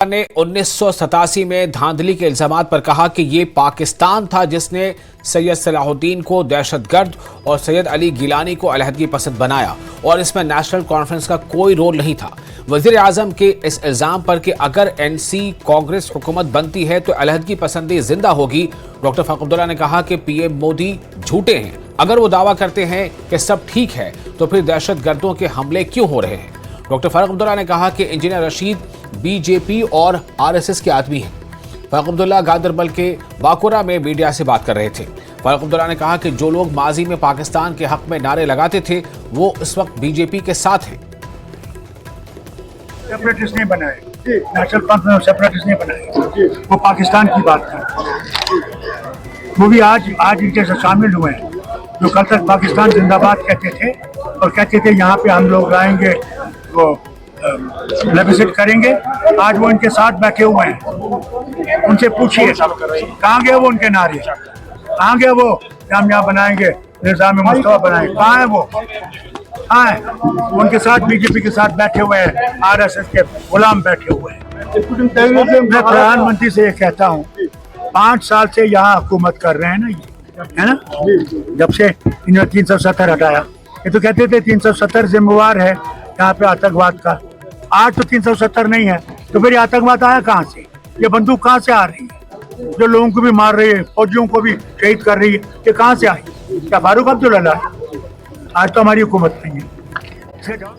ने 1987 में धांधली के इल्जामात पर कहा कि ये पाकिस्तान था जिसने सैयद सलाहुद्दीन को दहशतगर्द और सैयद अली गिलानी को अलहदगी पसंद बनाया और इसमें नेशनल कॉन्फ्रेंस का कोई रोल नहीं था। वजीर आजम के इस इल्जाम पर कि अगर एनसी कांग्रेस हुकूमत बनती है तो अलहदगी पसंदी जिंदा होगी, डॉक्टर फारूक अब्दुल्ला ने कहा कि पीएम मोदी झूठे हैं। अगर वो दावा करते हैं कि सब ठीक है तो फिर दहशतगर्दों के हमले क्यों हो रहे हैं। डॉक्टर फारूक अब्दुल्ला ने कहा कि इंजीनियर रशीद बीजेपी और आरएसएस के आदमी हैं। फारूक अब्दुल्ला गांदरबल के वाकुरा में मीडिया से बात कर रहे थे। फारूक अब्दुल्ला ने कहा कि जो लोग माजी में पाकिस्तान के हक में नारे लगाते थे वो इस वक्त बीजेपी के साथ हैं। सेपरेटिस्ट नहीं बनाए, नेशनल कॉन्फ्रेंस सेपरेटिस्ट नहीं बनाए, वो पाकिस्तान की बात कर, वो भी आज इनके साथ शामिल हुए हैं जो कल तक पाकिस्तान जिंदाबाद कहते थे और कहते थे यहाँ पे हम लोग आएंगे वो विजिट करेंगे। आज वो इनके साथ बैठे हुए हैं, उनसे पूछिए कहाँ गए वो उनके नारे, कहाँ गए वो हम यहाँ बनाएंगे निज़ाम मुस्तफा बनाएंगे, कहाँ है वो, कहाँ है उनके साथ बीजेपी के साथ बैठे हुए हैं, आरएसएस के गुलाम बैठे हुए हैं। मैं प्रधानमंत्री से ये कहता हूँ 5 साल से यहाँ हुकूमत कर रहे हैं ना, ये है ना, जब से इन्होंने 370 हटाया। ये तो कहते थे 370 जिम्मेवार है यहाँ पे आतंकवाद का, आज तो 370 नहीं है, तो फिर ये आतंकवाद आया कहाँ से, ये बंदूक कहाँ से आ रही है, जो लोगों को भी मार रही है, फौजियों को भी शहीद कर रही है, ये कहाँ से आई, क्या फारूक अब्दुल्ला? आज तो हमारी हुकूमत नहीं है।